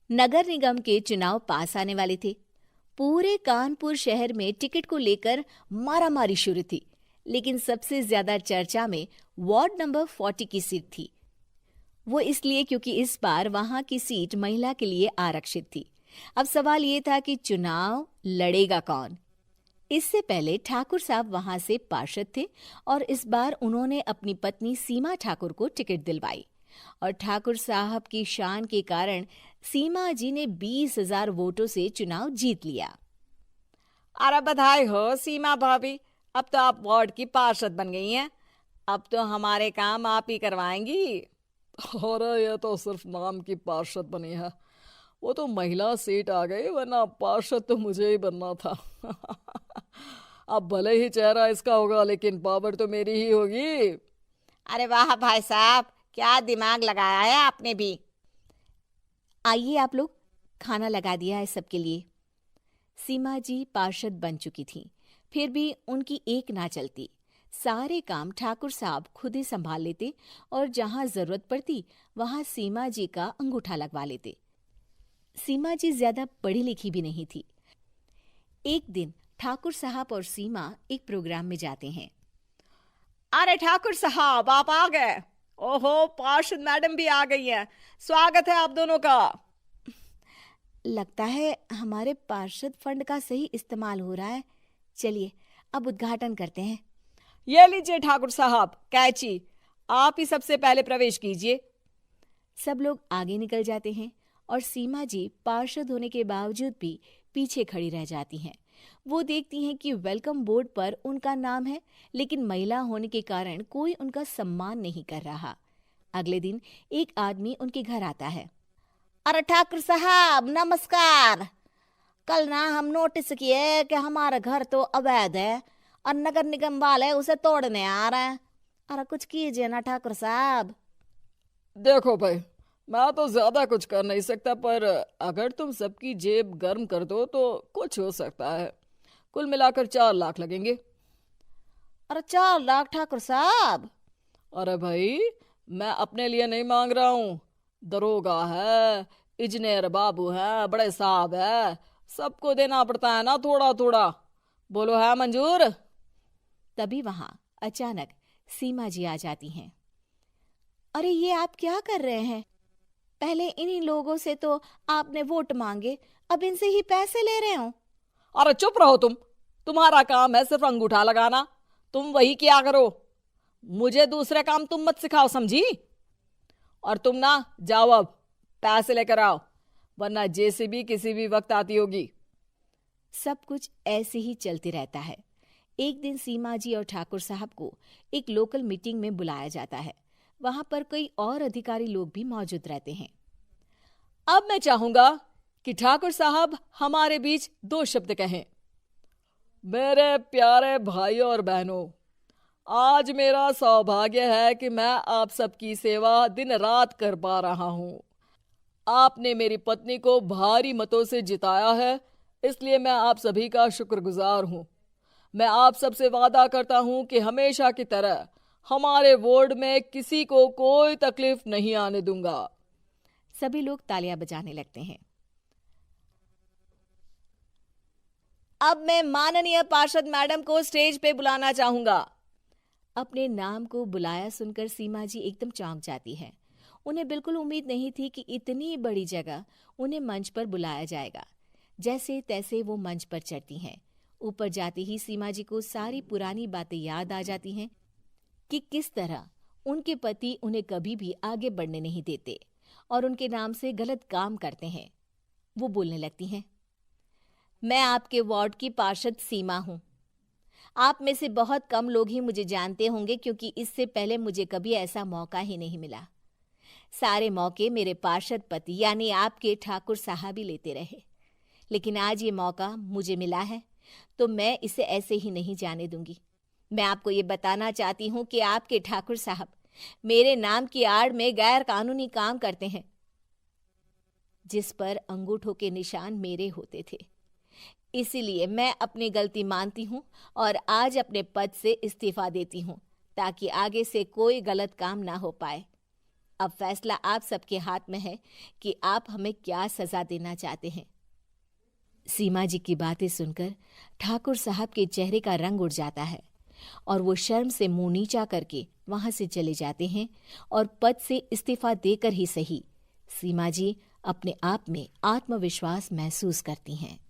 नगर निगम के चुनाव पास आने वाले थे। पूरे कानपुर शहर में टिकट को लेकर मारामारी शुरू थी, लेकिन सबसे ज्यादा चर्चा में वार्ड नंबर 40 की सीट थी। वो इसलिए क्योंकि इस बार वहां की सीट महिला के लिए आरक्षित थी। अब सवाल ये था कि चुनाव लड़ेगा कौन। इससे पहले ठाकुर साहब वहां से पार्षद थे और इस बार उन्होंने अपनी पत्नी सीमा ठाकुर को टिकट दिलवाई और ठाकुर साहब की शान के कारण सीमा जी ने 20,000 वोटों से चुनाव जीत लिया। अरे बधाई हो सीमा भाभी, अब तो आप वार्ड की पार्षद बन गई हैं। अब तो हमारे काम आप ही करवाएंगी। अरे ये तो सिर्फ नाम की पार्षद बनी है, वो तो महिला सीट आ गई, वरना पार्षद तो मुझे ही बनना था। अब भले ही चेहरा इसका होगा, लेकिन पावर तो मेरी ही होगी। अरे वाह भाई साहब, क्या दिमाग लगाया है आपने भी। आइए आप लोग, खाना लगा दिया है सबके लिए। सीमा जी पार्षद बन चुकी थीं, फिर भी उनकी एक ना चलती। सारे काम ठाकुर साहब खुद ही संभाल लेते और जहां जरूरत पड़ती वहां सीमा जी का अंगूठा लगवा लेते। सीमा जी ज्यादा पढ़ी लिखी भी नहीं थी। एक दिन ठाकुर साहब और सीमा एक प्रोग्राम में जाते हैं। अरे ठाकुर साहब, आप आ गए। ओहो, पार्षद मैडम भी आ गई हैं। स्वागत है आप दोनों का। लगता है हमारे पार्षद फंड का सही इस्तेमाल हो रहा है। चलिए अब उद्घाटन करते हैं। ये लीजिए ठाकुर साहब कैची, आप ही सबसे पहले प्रवेश कीजिए। सब लोग आगे निकल जाते हैं और सीमा जी पार्षद होने के बावजूद भी पीछे खड़ी रह जाती हैं। वो देखती हैं कि वेलकम बोर्ड पर उनका नाम है, लेकिन महिला होने के कारण कोई उनका सम्मान नहीं कर रहा। अगले दिन एक आदमी उनके घर आता है। अरे ठाकुर साहब नमस्कार। कल ना हम नोटिस किए कि हमारा घर तो अवैध है और नगर निगम वाले उसे तोड़ने आ रहे हैं। अरे कुछ कीजिए ना ठाकुर साहब। देखो भाई, मैं तो ज्यादा कुछ कर नहीं सकता, पर अगर तुम सबकी जेब गर्म कर दो तो कुछ हो सकता है। कुल मिलाकर 4 लाख लगेंगे। अरे 4 लाख ठाकुर साहब? अरे भाई, मैं अपने लिए नहीं मांग रहा हूँ। दरोगा है, इंजीनियर बाबू है, बड़े साहब है, सबको देना पड़ता है ना थोड़ा थोड़ा। बोलो है मंजूर? तभी वहां अचानक सीमा जी आ जाती हैं। अरे ये आप क्या कर रहे हैं? पहले इन्हीं लोगों से तो आपने वोट मांगे, अब इनसे ही पैसे ले रहे हो। अरे चुप रहो तुम, तुम्हारा काम है सिर्फ अंगूठा लगाना, तुम वही किया करो। मुझे दूसरे काम तुम मत सिखाओ, समझी? और तुम ना जाओ, अब पैसे लेकर आओ, वरना जेसीबी किसी भी वक्त आती होगी। सब कुछ ऐसे ही चलते रहता है। एक दिन सीमा जी और ठाकुर साहब को एक लोकल मीटिंग में बुलाया जाता है। वहां पर कई और अधिकारी लोग भी मौजूद रहते हैं। अब मैं चाहूंगा कि ठाकुर साहब हमारे बीच 2 शब्द कहें। मेरे प्यारे भाइयों और बहनों, आज मेरा सौभाग्य है कि मैं आप सबकी सेवा दिन रात कर पा रहा हूं। आपने मेरी पत्नी को भारी मतों से जिताया है, इसलिए मैं आप सभी का शुक्रगुजार हूं। मैं आप सबसे वादा करता हूं कि हमेशा की तरह हमारे वार्ड में किसी को कोई तकलीफ नहीं आने दूंगा। सभी लोग तालियां बजाने लगते हैं। अब मैं माननीय पार्षद मैडम को स्टेज पे बुलाना चाहूंगा। अपने नाम को बुलाया सुनकर सीमा जी एकदम चौंक जाती है। उन्हें बिल्कुल उम्मीद नहीं थी कि इतनी बड़ी जगह उन्हें मंच पर बुलाया जाएगा। जैसे तैसे वो मंच पर चढ़ती हैं। ऊपर जाते ही सीमा जी को सारी पुरानी बातें याद आ जाती हैं कि किस तरह उनके पति उन्हें कभी भी आगे बढ़ने नहीं देते और उनके नाम से गलत काम करते हैं। वो बोलने लगती हैं। मैं आपके वार्ड की पार्षद सीमा हूं। आप में से बहुत कम लोग ही मुझे जानते होंगे, क्योंकि इससे पहले मुझे कभी ऐसा मौका ही नहीं मिला। सारे मौके मेरे पार्षद पति यानी आपके ठाकुर साहब ही लेते रहे, लेकिन आज ये मौका मुझे मिला है तो मैं इसे ऐसे ही नहीं जाने दूंगी। मैं आपको ये बताना चाहती हूँ कि आपके ठाकुर साहब मेरे नाम की आड़ में गैर कानूनी काम करते हैं, जिस पर अंगूठों के निशान मेरे होते थे। इसीलिए मैं अपनी गलती मानती हूँ और आज अपने पद से इस्तीफा देती हूँ, ताकि आगे से कोई गलत काम ना हो पाए। अब फैसला आप सबके हाथ में है कि आप हमें क्या सजा देना चाहते हैं। सीमा जी की बातें सुनकर ठाकुर साहब के चेहरे का रंग उड़ जाता है और वो शर्म से मुंह नीचा करके वहां से चले जाते हैं और पद से इस्तीफा देकर ही सही सीमा जी अपने आप में आत्मविश्वास महसूस करती हैं।